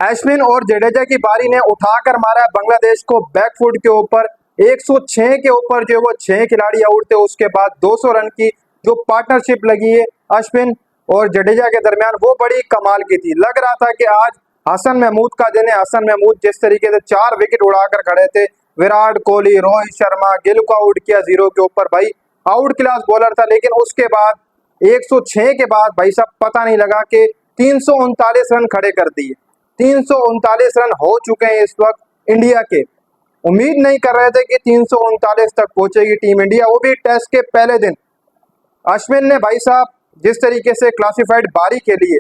अश्विन और जडेजा की पारी ने उठाकर मारा बांग्लादेश को बैकफुट के ऊपर। 106 के ऊपर जो वो 6 खिलाड़ी आउट थे, उसके बाद 200 रन की जो पार्टनरशिप लगी है अश्विन और जडेजा के दरमियान, वो बड़ी कमाल की थी। लग रहा था कि आज हसन महमूद का दिन है। हसन महमूद जिस तरीके से 4 विकेट उड़ाकर खड़े थे, विराट कोहली, रोहित शर्मा, गिल को आउट किया 0 के ऊपर। भाई आउट क्लास बॉलर था, लेकिन उसके बाद 106 के बाद भाई साहब पता नहीं लगा कि 339 रन खड़े कर दिए। 339 रन हो चुके हैं इस वक्त इंडिया के। उम्मीद नहीं कर रहे थे कि 339 तक पहुंचेगी टीम इंडिया, वो भी टेस्ट के पहले दिन। अश्विन ने भाई साहब जिस तरीके से क्लासिफाइड बारी खेली है,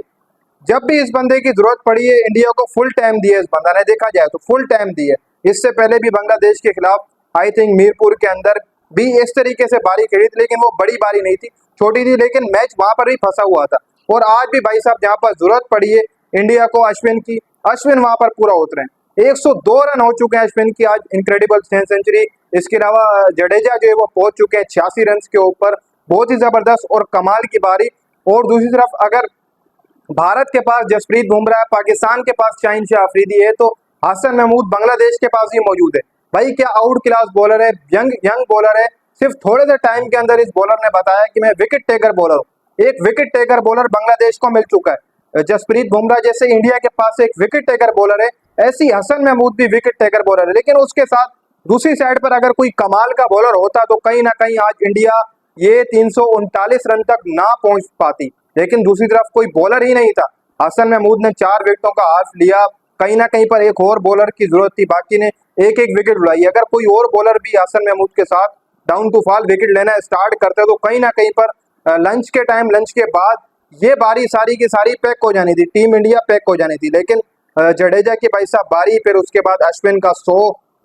जब भी इस बंदे की जरूरत पड़ी है इंडिया को फुल टाइम दिया इस बंदा ने, देखा जाए तो फुल टाइम दिया। इससे पहले भी बांग्लादेश के खिलाफ आई थिंक मीरपुर के अंदर भी इस तरीके से बारी खेली थी, लेकिन वो बड़ी बारी नहीं थी, छोटी थी, लेकिन मैच वहां पर भी फंसा हुआ था। और आज भी भाई साहब जहां पर जरूरत पड़ी है इंडिया को अश्विन की, अश्विन वहां पर पूरा उतरे। 102 रन हो चुके हैं अश्विन की आज, इनक्रेडिबल सेंचुरी। इसके अलावा जडेजा जो है वो पहुंच चुके हैं 86 रन के ऊपर। बहुत ही जबरदस्त और कमाल की बारी। और दूसरी तरफ अगर भारत के पास जसप्रीत बुमराह है, पाकिस्तान के पास शाहीन शाह अफरीदी है, तो हसन महमूद बांग्लादेश के पास ही मौजूद है। भाई क्या आउट क्लास बॉलर है, यंग बॉलर है। सिर्फ थोड़े से टाइम के अंदर इस बॉलर ने बताया कि मैं विकेट टेकर बॉलर हूँ। एक विकेट टेकर बॉलर बांग्लादेश को मिल चुका है। जसप्रीत बुमराह जैसे इंडिया के पास एक विकेट टेकर बॉलर है, ऐसी हसन महमूद भी विकेट टेकर बॉलर है। लेकिन उसके साथ दूसरी साइड पर अगर कोई कमाल का बॉलर होता तो कहीं ना कहीं आज इंडिया ये 339 रन तक ना पहुंच पाती। लेकिन दूसरी तरफ कोई बॉलर ही नहीं था। हसन महमूद ने 4 विकेटों का हाथ लिया, कहीं ना कहीं पर एक और बॉलर की जरूरत थी, बाकी ने एक एक विकेट उड़ाई। अगर कोई और बॉलर भी हसन महमूद के साथ डाउन टू फॉल विकेट लेना स्टार्ट करते तो कहीं ना कहीं पर लंच के टाइम, लंच के बाद ये बारी सारी की सारी पैक हो जानी थी, टीम इंडिया पैक हो जानी थी। लेकिन जडेजा की भाई साहब बारी, फिर उसके बाद अश्विन का 100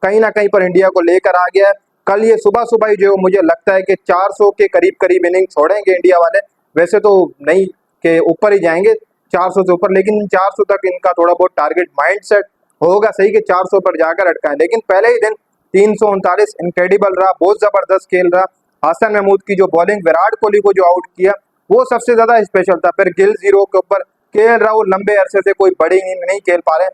कहीं ना कहीं पर इंडिया को लेकर आ गया। कल ये सुबह सुबह ही जो मुझे लगता है कि 400 के करीब करीब इनिंग छोड़ेंगे इंडिया वाले। वैसे तो नहीं के ऊपर ही जाएंगे 400 से ऊपर, लेकिन 400 तक इनका थोड़ा बहुत टारगेट माइंड सेट होगा सही कि 400 पर जाकर अटकाएं। लेकिन पहले ही दिन 339 इनक्रेडिबल रहा, बहुत जबरदस्त खेल रहा। हसन महमूद की जो बॉलिंग, विराट कोहली को जो आउट किया वो सबसे ज्यादा स्पेशल था। फिर गिल 0 के ऊपर, केएल राहुल लंबे अरसे से कोई बड़ी नहीं खेल पा रहे,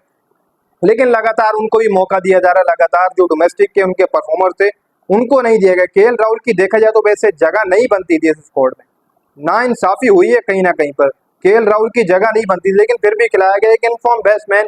लेकिन लगातार उनको भी मौका दिया जा रहा है। लगातार जो डोमेस्टिक के उनके परफॉर्मर थे उनको नहीं दिया गया। केएल राहुल की देखा जाए तो वैसे जगह नहीं बनती थी इस स्क्वाड में, ना इंसाफी हुई है कहीं ना कहीं पर। केएल राहुल की जगह नहीं बनती, लेकिन फिर भी खिलाया गया। एक इनफॉर्म बैट्समैन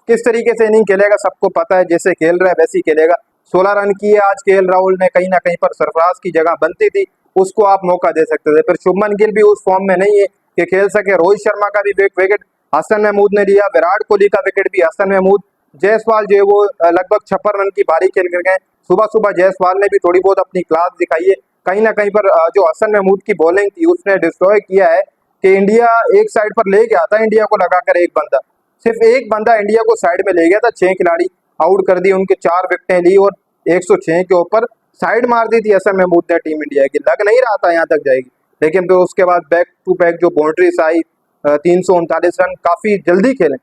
किस तरीके से इनिंग खेलेगा सबको पता है, जैसे खेल रहा है वैसे ही खेलेगा। 16 रन किए आज केएल राहुल ने, कहीं ना कहीं पर सरफराज की जगह बनती थी, उसको आप मौका दे सकते थे। फिर शुभमन गिल भी उस फॉर्म में नहीं है कि खेल सके। रोहित शर्मा का भी विकेट हसन महमूद ने लिया, विराट कोहली का विकेट भी हसन महमूद। जायसवाल जो है वो लगभग 56 रन की बारी खेल कर गए। सुबह सुबह जायसवाल ने भी थोड़ी बहुत अपनी क्लास दिखाई है। कहीं ना कहीं पर जो हसन महमूद की बॉलिंग थी उसने डिस्ट्रॉय किया है कि इंडिया एक साइड पर ले गया था, इंडिया को लगाकर एक बंदा, सिर्फ एक बंदा इंडिया को साइड में ले गया था। 6 खिलाड़ी आउट कर दिए, उनके 4 विकेटें ली और 106 के ऊपर साइड मार दी थी हसन महमूद ने टीम इंडिया की। लग नहीं रहा था यहाँ तक जाएगी, लेकिन फिर उसके बाद बैक टू बैक जो बाउंड्रीज आई, 339 रन काफी जल्दी खेले,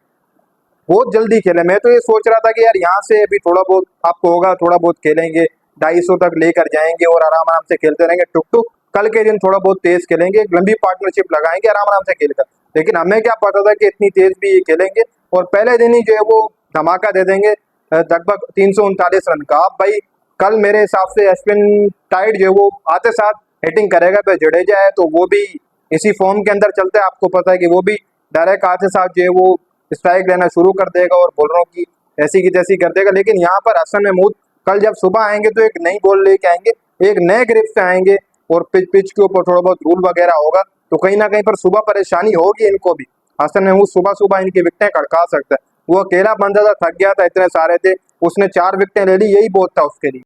बहुत जल्दी खेले। मैं तो ये सोच रहा था कि यार यहाँ से अभी थोड़ा बहुत आपको होगा, थोड़ा बहुत खेलेंगे, 250 तक लेकर जाएंगे और आराम आराम से खेलते रहेंगे टुक टुक। कल के दिन थोड़ा बहुत तेज खेलेंगे, एक लंबी पार्टनरशिप लगाएंगे आराम आराम से खेलकर। लेकिन हमें क्या पता था कि इतनी तेज भी ये खेलेंगे और पहले दिन ही जो है वो धमाका दे देंगे लगभग 339 रन का। अब भाई कल मेरे हिसाब से अश्विन टाइड जो है वो आते साथ हिटिंग करेगा। फिर जडेजा है तो वो भी इसी फॉर्म के अंदर चलते हैं, आपको पता है कि वो भी डायरेक्ट आते साथ जो है वो स्ट्राइक लेना शुरू कर देगा और बॉलरों की ऐसी की तैसी कर देगा। लेकिन यहाँ पर हसन महमूद कल जब सुबह आएंगे तो एक नई बॉल लेके आएंगे, एक नए ग्रिप से आएंगे और पिच के ऊपर थोड़ा बहुत रूल वगैरह होगा, तो कहीं ना कहीं पर सुबह परेशानी होगी इनको भी। हसन महमूद सुबह सुबह इनकी विकेटें खड़का सकता है। वो अकेला बंदा था, थक गया था, इतने सारे थे, उसने 4 विकेटें ले ली, यही बहुत था उसके लिए।